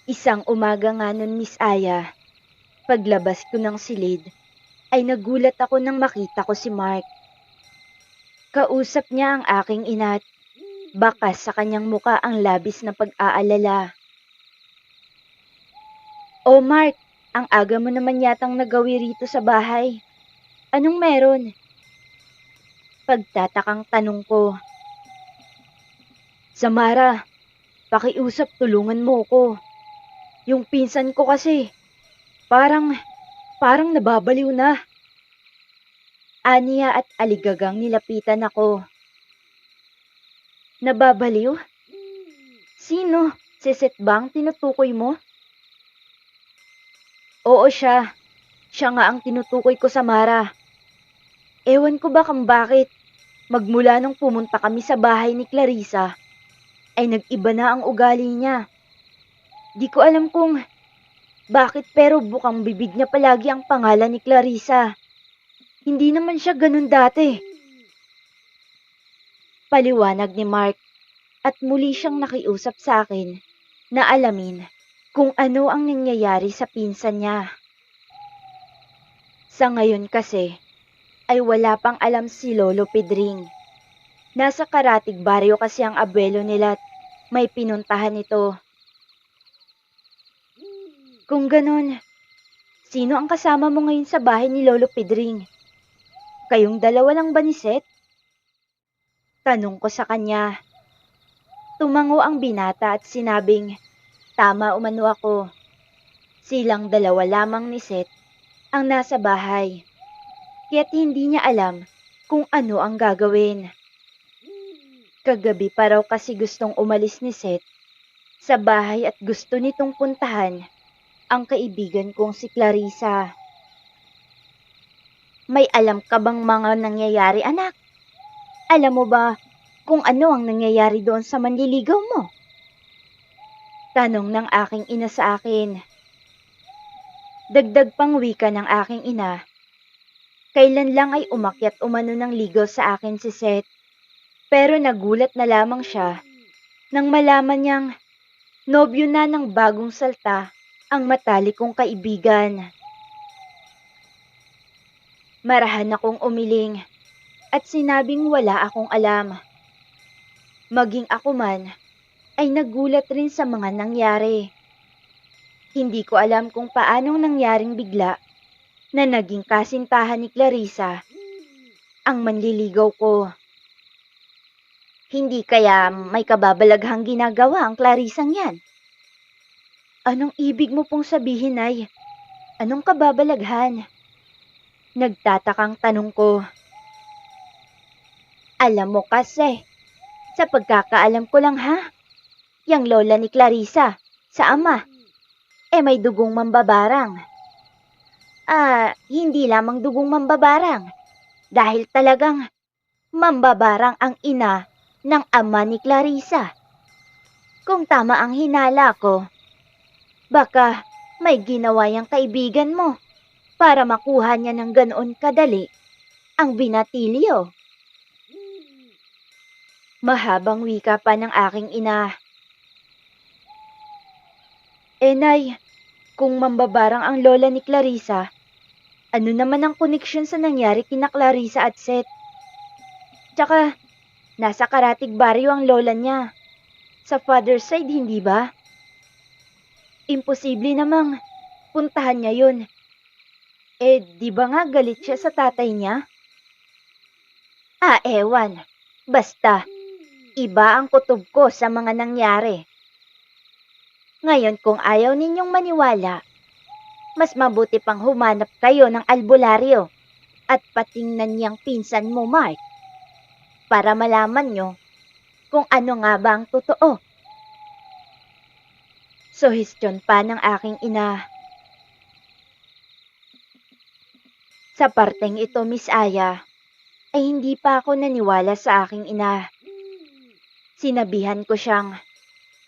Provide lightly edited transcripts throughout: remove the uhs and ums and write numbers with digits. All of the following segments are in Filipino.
Isang umaga nga nun, Miss Aya, paglabas ko ng silid, ay nagulat ako nang makita ko si Mark. Kausap niya ang aking ina at bakas sa kanyang muka ang labis na pag-aalala. "Oh Mark, ang aga mo naman yatang nagawi rito sa bahay. Anong meron?" Pagtatakang tanong ko. "Samara, pakiusap tulungan mo ko. Yung pinsan ko kasi, parang, parang nababaliw na." Aniya at aligagang nilapitan ako. "Nababaliw? Sino? Si Seth ba ang tinutukoy mo?" "Oo siya. Siya nga ang tinutukoy ko, Samara. Ewan ko ba kung bakit. Magmula nung pumunta kami sa bahay ni Clarissa, ay nag-iba na ang ugali niya. Di ko alam kung bakit pero bukang bibig niya palagi ang pangalan ni Clarissa. Hindi naman siya ganun dati." Paliwanag ni Mark at muli siyang nakiusap sa akin na alamin kung ano ang nangyayari sa pinsan niya. Sa ngayon kasi ay wala pang alam si Lolo Pedring. Nasa Karatig Baryo kasi ang abuelo nila at may pinuntahan ito. "Kung ganun, sino ang kasama mo ngayon sa bahay ni Lolo Pedring? Kayong dalawa lang ba ni Seth?" Tanong ko sa kanya. Tumango ang binata at sinabing, tama umano ako. Silang dalawa lamang ni Seth ang nasa bahay. Kaya't hindi niya alam kung ano ang gagawin. Kagabi pa raw kasi gustong umalis ni Seth sa bahay at gusto nitong puntahan ang kaibigan kong si Clarissa. "May alam ka bang mga nangyayari, anak? Alam mo ba kung ano ang nangyayari doon sa manliligaw mo?" Tanong ng aking ina sa akin. Dagdag pang wika ng aking ina, kailan lang ay umakyat umano ng ligaw sa akin si Seth. Pero nagulat na lamang siya nang malaman niyang nobyo na ng bagong salta ang matalik kong kaibigan. Marahan akong umiling at sinabing wala akong alam. Maging ako man ay nagulat rin sa mga nangyari. Hindi ko alam kung paanong nangyaring bigla na naging kasintahan ni Clarissa ang manliligaw ko. Hindi kaya may kababalaghang ginagawa ang Clarissang yan? Anong ibig mo pong sabihin, ay? Anong kababalaghan? Nagtatakang tanong ko. Alam mo kasi, sa pagkakaalam ko lang ha, yang lola ni Clarissa, sa ama, may dugong mambabarang. Hindi lamang dugong mambabarang, dahil talagang mambabarang ang ina ng ama ni Clarissa. Kung tama ang hinala ko, baka may ginawa yang kaibigan mo para makuha niya ng ganoon kadali ang binatilyo. Mahabang wika pa ng aking ina. Nay, kung mambabarang ang lola ni Clarissa, ano naman ang koneksyon sa nangyari kina Clarissa at Seth? Tsaka, nasa Karatig Baryo ang lola niya. Sa father's side, hindi ba? Imposible namang puntahan niya yun. Di ba nga galit siya sa tatay niya? Ewan. Basta, iba ang kutob ko sa mga nangyari. Ngayon kung ayaw ninyong maniwala, mas mabuti pang humanap kayo ng albularyo at patingnan niyang pinsan mo, Mark, para malaman nyo kung ano nga ba ang totoo. Suhestyon pa ng aking ina. Sa parteng ito, Miss Aya, ay hindi pa ako naniwala sa aking ina. Sinabihan ko siyang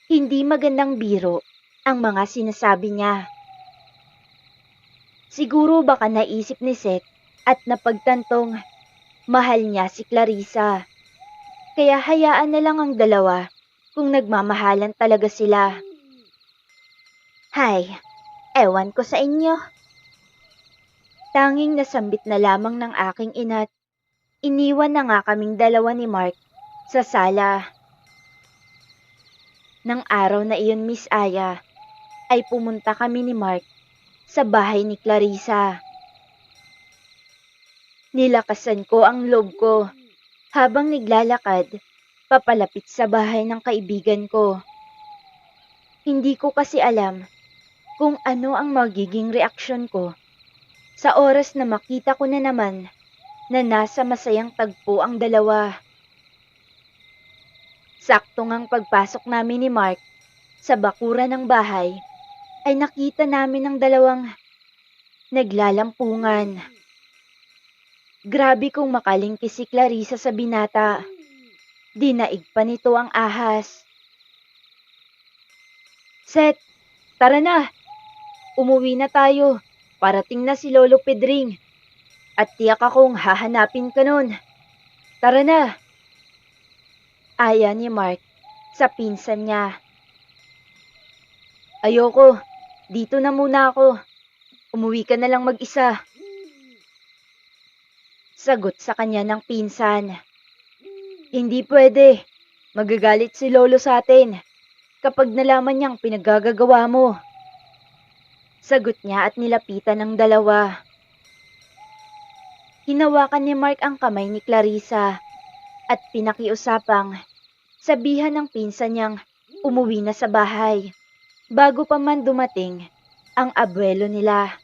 hindi magandang biro ang mga sinasabi niya. Siguro baka naisip ni Seth at napagtantong mahal niya si Clarissa. Kaya hayaan na lang ang dalawa kung nagmamahalan talaga sila. Hay, ewan ko sa inyo. Tanging nasambit na lamang ng aking ina't iniwan na nga kaming dalawa ni Mark sa sala. Nang araw na iyon, Miss Aya, ay pumunta kami ni Mark sa bahay ni Clarissa. Nilakasan ko ang loob ko habang naglalakad papalapit sa bahay ng kaibigan ko. Hindi ko kasi alam kung ano ang magiging reaksyon ko sa oras na makita ko na naman na nasa masayang tagpo ang dalawa. Sakto ngang pagpasok namin ni Mark sa bakuran ng bahay ay nakita namin ang dalawang naglalampungan. Grabe kung makalingki si Clarissa sa binata. Dinaig pa nito ang ahas. Seth, tara na! Umuwi na tayo. Parating na si Lolo Pedring. At tiyak akong hahanapin ka nun. Tara na! Aya ni Mark sa pinsan niya. Ayoko. Dito na muna ako. Umuwi ka na lang mag-isa. Sagot sa kanya ng pinsan. Hindi pwede. Magagalit si Lolo sa atin kapag nalaman niyang pinaggagawa mo. Sagot niya at nilapitan ng dalawa. Hinawakan ni Mark ang kamay ni Clarissa at pinakiusapang sabihan ng pinsan niyang umuwi na sa bahay bago pa man dumating ang abuelo nila.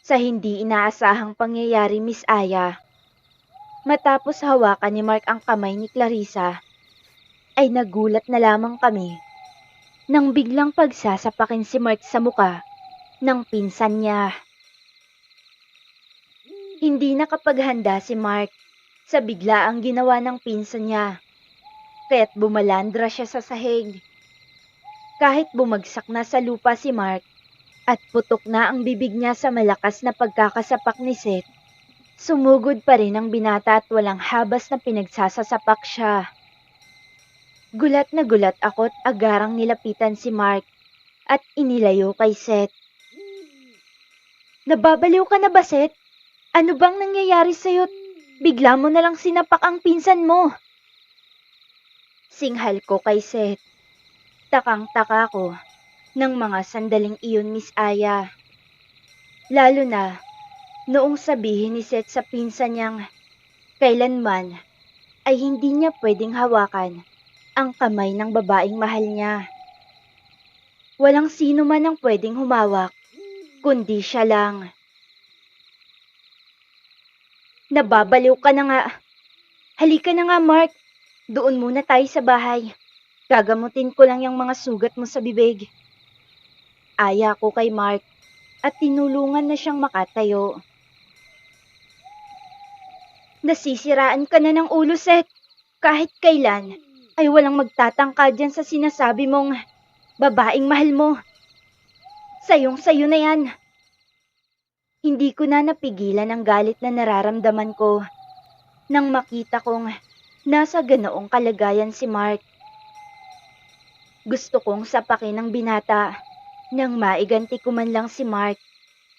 Sa hindi inaasahang pangyayari, Miss Aya, matapos hawakan ni Mark ang kamay ni Clarissa, ay nagulat na lamang kami nang biglang pagsasapakin si Mark sa muka ng pinsan niya. Hindi nakapaghanda si Mark sa biglaang ginawa ng pinsan niya, kaya't bumalandra siya sa sahig. Kahit bumagsak na sa lupa si Mark at putok na ang bibig niya sa malakas na pagkakasapak ni Seth, sumugod pa rin ang binata at walang habas na pinagsasasapak siya. Gulat na gulat ako't agarang nilapitan si Mark at inilayo kay Seth. Nababaliw ka na ba, Seth? Ano bang nangyayari sa'yo? Bigla mo na lang sinapak ang pinsan mo. Singhal ko kay Seth. Takang-taka ko ng mga sandaling iyon, Miss Aya. Lalo na noong sabihin ni Seth sa pinsan niyang kailanman ay hindi niya pwedeng hawakan ang kamay ng babaeng mahal niya. Walang sino man ang pwedeng humawak, kundi siya lang. Nababaliw ka na nga. Halika na nga, Mark. Doon muna tayo sa bahay. Gagamutin ko lang yung mga sugat mo sa bibig. Aya ko kay Mark at tinulungan na siyang makatayo. Nasisiraan ka na ng ulo, Seth. Kahit kailan ay walang magtatangka dyan sa sinasabi mong babaeng mahal mo. Sayong-sayo na yan. Hindi ko na napigilan ang galit na nararamdaman ko nang makita kong nasa ganoong kalagayan si Mark. Gusto kong sapakin ng binata nang maiganti ko man lang si Mark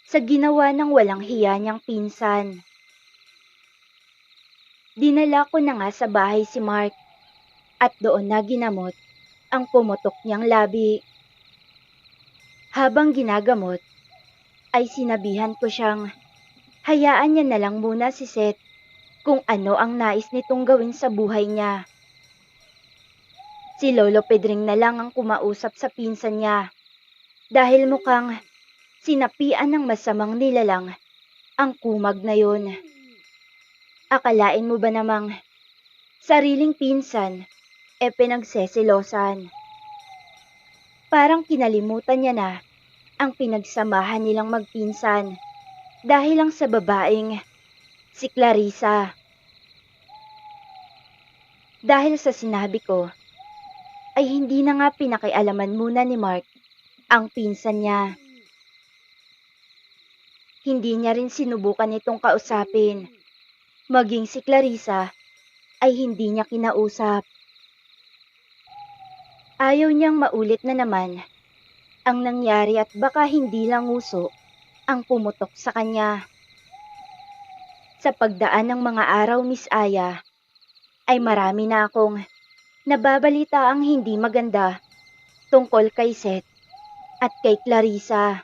sa ginawa ng walang hiya niyang pinsan. Dinala ko na nga sa bahay si Mark at doon na ginamot ang pumutok niyang labi. Habang ginagamot, ay sinabihan ko siyang hayaan niya na lang muna si Seth kung ano ang nais nitong gawin sa buhay niya. Si Lolo Pedring na lang ang kumausap sa pinsan niya dahil mukhang sinapian ng masamang nilalang ang kumag na yun. Akalain mo ba namang sariling pinsan pinagsesilosan? Parang kinalimutan niya na ang pinagsamahan nilang magpinsan dahil lang sa babaeng si Clarissa. Dahil sa sinabi ko, ay hindi na nga pinakialaman muna ni Mark ang pinsan niya. Hindi niya rin sinubukan itong kausapin. Maging si Clarissa ay hindi niya kinausap. Ayaw niyang maulit na naman ang nangyari at baka hindi lang uso ang pumutok sa kanya. Sa pagdaan ng mga araw, Miss Aya, ay marami na akong nababalita ang hindi maganda tungkol kay Seth at kay Clarissa.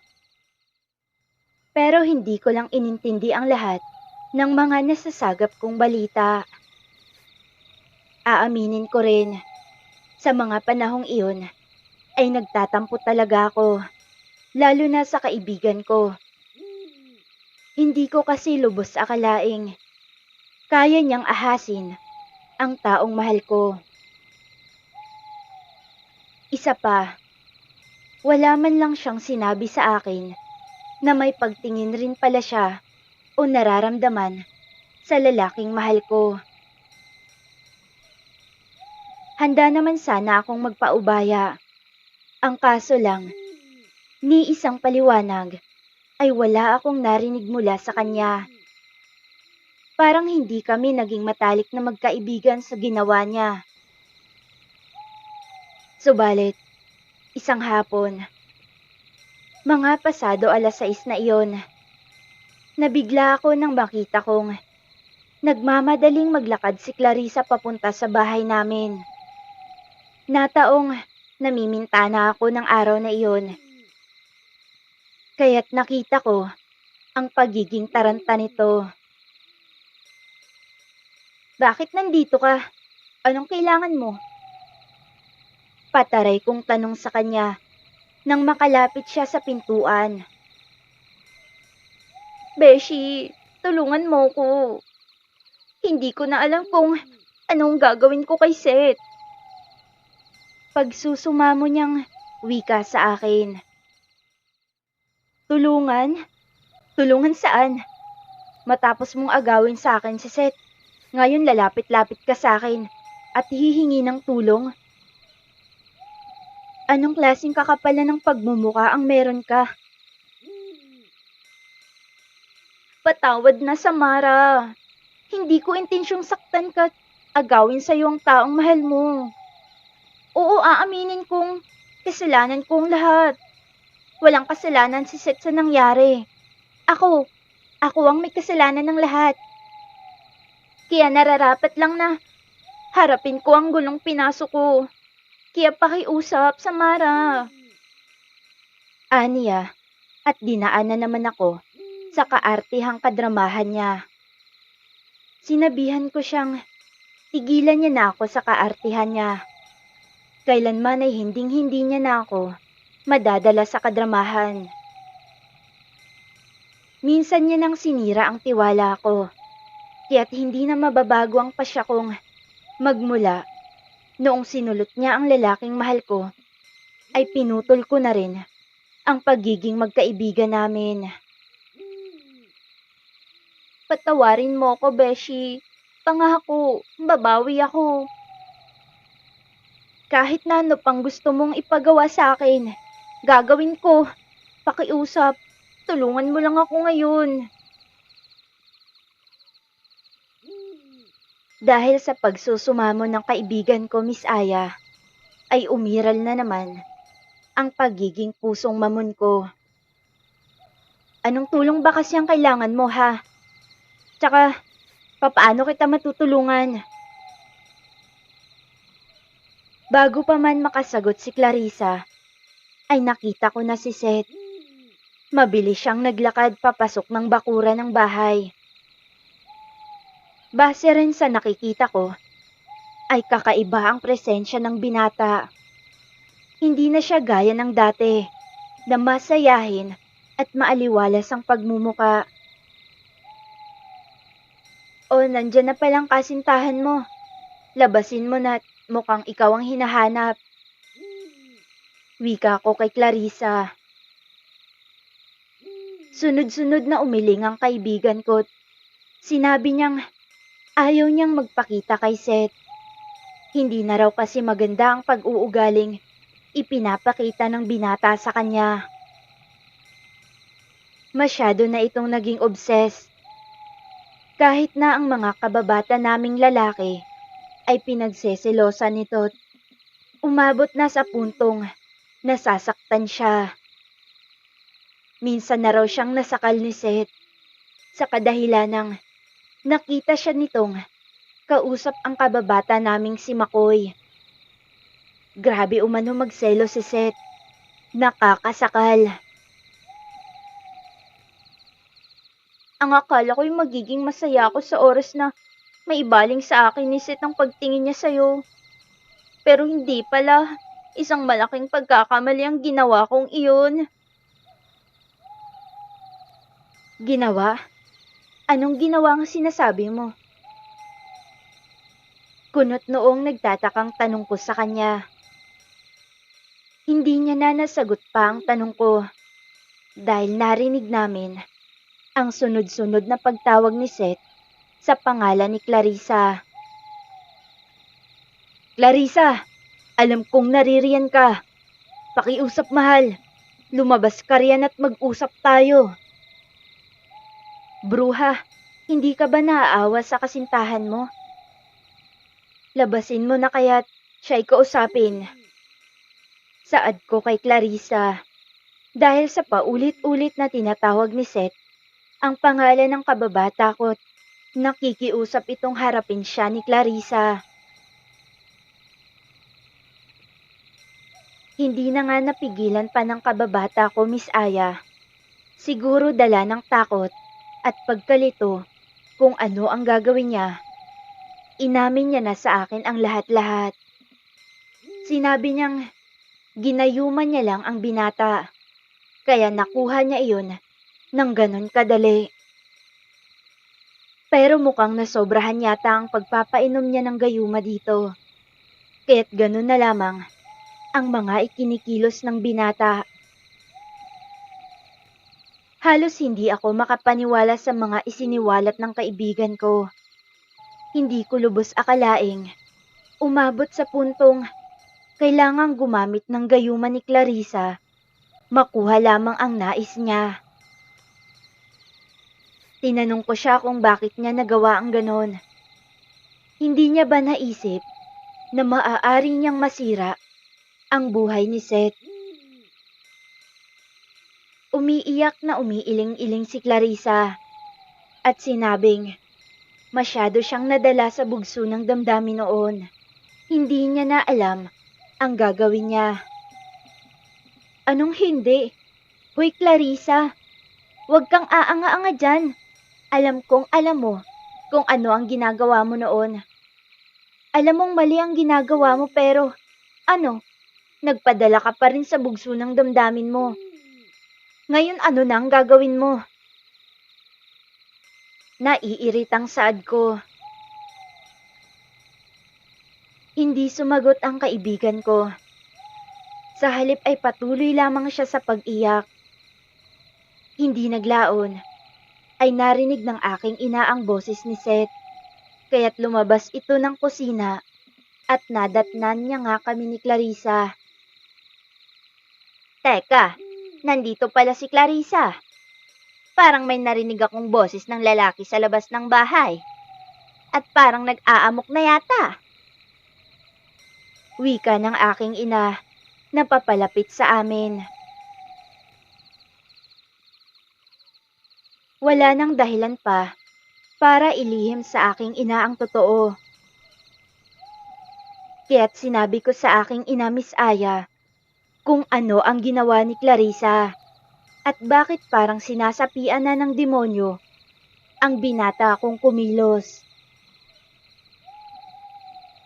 Pero hindi ko lang inintindi ang lahat ng mga nasasagap kong balita. Aaminin ko rin, sa mga panahong iyon ay nagtatampo talaga ako, lalo na sa kaibigan ko. Hindi ko kasi lubos akalaing kaya niyang ahasin ang taong mahal ko. Isa pa, wala man lang siyang sinabi sa akin na may pagtingin rin pala siya o nararamdaman sa lalaking mahal ko. Handa naman sana akong magpaubaya. Ang kaso lang, ni isang paliwanag ay wala akong narinig mula sa kanya. Parang hindi kami naging matalik na magkaibigan sa ginawa niya. Subalit, isang hapon, mga pasado 6:00 na iyon, nabigla ako nang makita kong nagmamadaling maglakad si Clarissa papunta sa bahay namin. Nataong namimintana ako ng araw na iyon. Kaya't nakita ko ang pagiging taranta nito. "Bakit nandito ka? Anong kailangan mo?" Pataray kong tanong sa kanya nang makalapit siya sa pintuan. "Beshi, tulungan mo ko. Hindi ko na alam kung anong gagawin ko kay Seth." Pagsusumamo niyang wika sa akin. "Tulungan? Tulungan saan? Matapos mong agawin sa akin si Seth, ngayon lalapit-lapit ka sa akin at hihingi ng tulong? Anong klaseng kakapalan ng pagmumuka ang meron ka?" "Patawad na, Samara. Hindi ko intensyong saktan ka at agawin sa'yo ang taong mahal mo. Oo, aaminin kong kasalanan ko ang lahat. Walang kasalanan si Seth sa nangyari. Ako, ako ang may kasalanan ng lahat. Kaya nararapat lang na harapin ko ang gulong pinasok ko. Kaya pakiusap, Samara." Aniya, at dinaan na naman ako sa kaartihang kadramahan niya. Sinabihan ko siyang tigilan niya na ako sa kaartihan niya. Kailanman ay hinding-hindi niya na ako madadala sa kadramahan. Minsan niya nang sinira ang tiwala ko, kaya't hindi na mababago ang pasya kong magmula noong sinulot niya ang lalaking mahal ko, ay pinutol ko na rin ang pagiging magkaibigan namin. Patawarin mo ko, Beshi. Pangako, babawi ako. Kahit na ano pang gusto mong ipagawa sa akin, gagawin ko. Pakiusap, tulungan mo lang ako ngayon. Dahil sa pagsusumamo ng kaibigan ko, Miss Aya, ay umiral na naman ang pagiging pusong mamon ko. Anong tulong ba kasi ang kailangan mo, ha? Tsaka, papaano kita matutulungan? Bago pa man makasagot si Clarissa, ay nakita ko na si Seth. Mabilis siyang naglakad papasok ng bakuran ng bahay. Base rin sa nakikita ko, ay kakaiba ang presensya ng binata. Hindi na siya gaya ng dati, na masayahin at maaliwalas ang pagmumuka. "O, nandyan na palang kasintahan mo. Labasin mo na at mukhang ikaw ang hinahanap." Wika ko kay Clarissa. Sunod-sunod na umiling ang kaibigan ko. Sinabi niyang ayaw niyang magpakita kay Seth. Hindi na raw kasi maganda ang pag-uugaling ipinapakita ng binata sa kanya. Masyado na itong naging obsessed. Kahit na ang mga kababata naming lalaki ay pinagseselosan nito. Umabot na sa puntong Nasasaktan siya. Minsan na raw siyang nasakal ni Seth sa kadahilan ng nakita siya nitong kausap ang kababata naming si McCoy. Grabe umano magselo si Seth. Nakakasakal. Ang akala ko'y magiging masaya ako sa oras na maibaling sa akin ni Seth ang pagtingin niya sa'yo. Pero hindi pala. Isang malaking pagkakamali ang ginawa kong iyon. Ginawa? Anong ginawa ang sinasabi mo? Kunot noong nagtatakang tanong ko sa kanya. Hindi niya na nasagot pa ang tanong ko dahil narinig namin ang sunod-sunod na pagtawag ni Seth sa pangalan ni Clarissa. Clarissa, alam kong naririyan ka. Pakiusap mahal. Lumabas ka riyan at mag-usap tayo. Bruha, hindi ka ba naaawa sa kasintahan mo? Labasin mo na kaya't siya'y kausapin. Saad ko kay Clarissa dahil sa paulit-ulit na tinatawag ni Seth ang pangalan ng kababata ko't nakikiusap itong harapin siya ni Clarissa. Hindi na nga napigilan pa ng kababata ko, Miss Aya. Siguro dala ng takot at pagkalito kung ano ang gagawin niya. Inamin niya na sa akin ang lahat-lahat. Sinabi niyang ginayuman niya lang ang binata, kaya nakuha niya iyon ng ganon kadali. Pero mukhang nasobrahan yata ang pagpapainom niya ng gayuma dito. Kaya't ganon na lamang ang mga ikinikilos ng binata. Halos hindi ako makapaniwala sa mga isiniwalat ng kaibigan ko. Hindi ko lubos akalaing umabot sa puntong kailangang gumamit ng gayuma ni Clarissa, makuha lamang ang nais niya. Tinanong ko siya kung bakit niya nagawa ang ganon. Hindi niya ba naisip na maaari niyang masira ang buhay ni Seth? Umiiyak na umiiling-iling si Clarissa at sinabing masyado siyang nadala sa bugso ng damdamin noon. Hindi niya na alam ang gagawin niya. Anong hindi? Hoy Clarissa, huwag kang aanga-anga dyan. Alam kong alam mo kung ano ang ginagawa mo noon. Alam mong mali ang ginagawa mo pero ano, nagpadala ka pa rin sa bugso ng damdamin mo. Ngayon ano na ang gagawin mo? Naiiritang saad ko. Hindi sumagot ang kaibigan ko. Sa halip ay patuloy lamang siya sa pag-iyak. Hindi naglaon ay narinig ng aking ina ang boses ni Seth. Kaya't lumabas ito ng kusina at nadatnan niya nga kami ni Clarissa. Teka, nandito pala si Clarissa. Parang may narinig akong boses ng lalaki sa labas ng bahay. At parang nag-aamok na yata. Wika ng aking ina na papalapit sa amin. Wala nang dahilan pa para ilihim sa aking ina ang totoo. Kaya't sinabi ko sa aking ina, Miss Aya, kung ano ang ginawa ni Clarissa at bakit parang sinasapian na ng demonyo ang binata kong kumilos.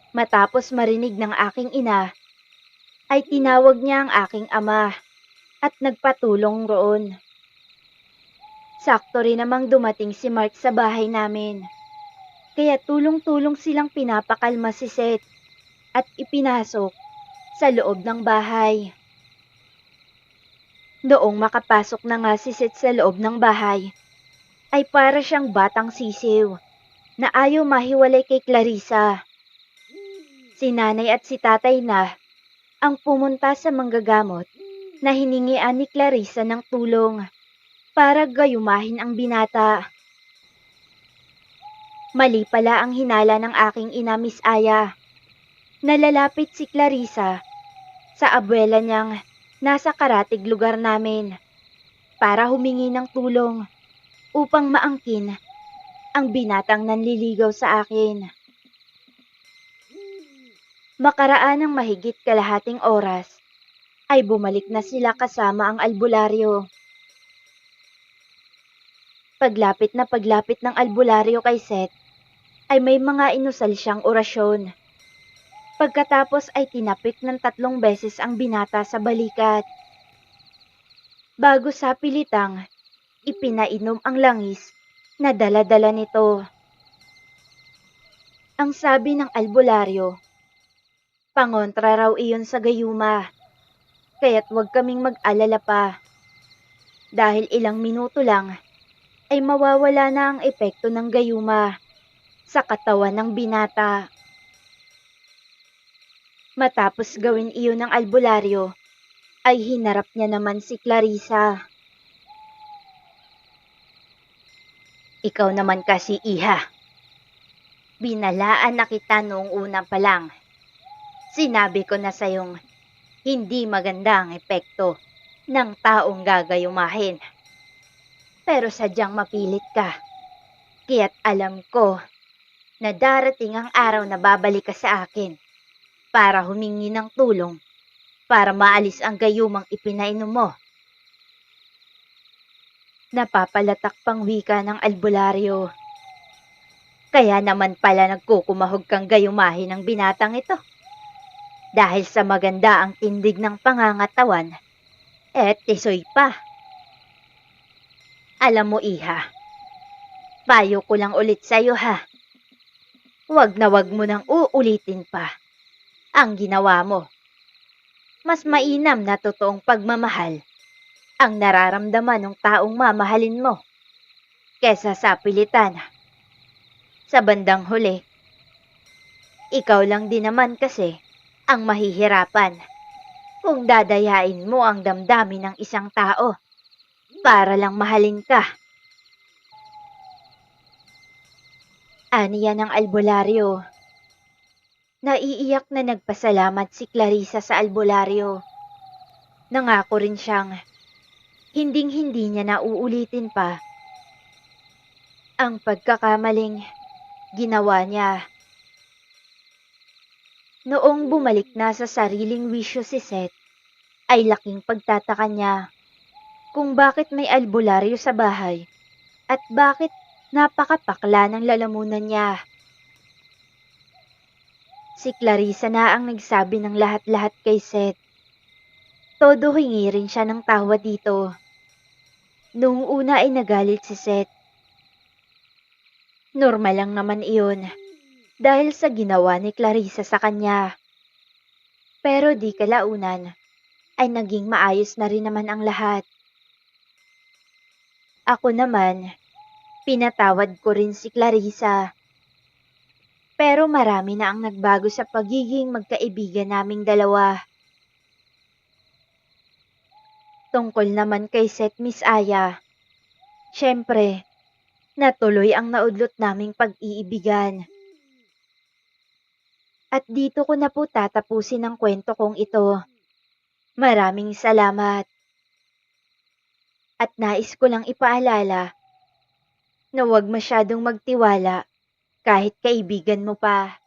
Matapos marinig ng aking ina, ay tinawag niya ang aking ama at nagpatulong roon. Sakto rin namang dumating si Mark sa bahay namin. Kaya tulong-tulong silang pinapakalma si Seth at ipinasok sa loob ng bahay. Noong makapasok na nga si Seth sa loob ng bahay, ay para siyang batang sisiw na ayaw mahiwalay kay Clarissa. Si nanay at si tatay na ang pumunta sa manggagamot na hiningian ni Clarissa ng tulong para gayumahin ang binata. Mali pala ang hinala ng aking ina, Miss Aya. Nalalapit si Clarissa sa abuela niyang Nasa karatig lugar namin para humingi ng tulong upang maangkin ang binatang nanliligaw sa akin. Makaraan ng mahigit kalahating oras ay bumalik na sila kasama ang albularyo. Paglapit ng albularyo kay Seth, ay may mga inusal siyang orasyon. Pagkatapos ay tinapik ng 3 beses ang binata sa balikat. Bago sa pilitang, ipinainom ang langis na dala-dala nito. Ang sabi ng albularyo, pangontra raw iyon sa gayuma, kaya't huwag kaming mag-alala pa. Dahil ilang minuto lang, ay mawawala na ang epekto ng gayuma sa katawan ng binata. Matapos gawin iyon ng albularyo, ay hinarap niya naman si Clarissa. Ikaw naman kasi, Iha. Binalaan na kita noong una pa lang. Sinabi ko na sa'yong hindi maganda ang epekto ng taong gagayumahin. Pero sadyang mapilit ka. Kaya't alam ko na darating ang araw na babalik ka sa akin para humingi ng tulong para maalis ang gayumang ipinainom mo. Napapalatak pang wika ng albularyo. Kaya naman pala nagkukumahog kang gayumahin ng binatang ito. Dahil sa maganda ang tindig ng pangangatawan, tisoy pa. Alam mo, Iha, payo ko lang ulit sa'yo ha. Wag na wag mo nang uulitin pa ang ginawa mo. Mas mainam na totoong pagmamahal ang nararamdaman ng taong mamahalin mo kesa sa pilitan. Sa bandang huli, ikaw lang din naman kasi ang mahihirapan kung dadayain mo ang damdamin ng isang tao para lang mahalin ka. Aniya ng albularyo. Naiiyak na nagpasalamat si Clarissa sa albularyo. Nangako rin siyang hinding-hindi niya na uulitin pa ang pagkakamaling ginawa niya. Noong bumalik na sa sariling wisyo si Seth, ay laking pagtataka niya kung bakit may albularyo sa bahay at bakit napakapakla ng lalamunan niya. Si Clarissa na ang nagsabi ng lahat-lahat kay Seth. Todo hingi rin siya ng tawa dito. Noong una ay nagalit si Seth. Normal lang naman iyon dahil sa ginawa ni Clarissa sa kanya. Pero di kalaunan ay naging maayos na rin naman ang lahat. Ako naman, pinatawad ko rin si Clarissa. Pero marami na ang nagbago sa pagiging magkaibigan naming dalawa. Tungkol naman kay Seth, Miss Aya, syempre, natuloy ang naudlot naming pag-iibigan. At dito ko na po tatapusin ang kwento kong ito. Maraming salamat. At nais ko lang ipaalala na huwag masyadong magtiwala kahit kaibigan mo pa.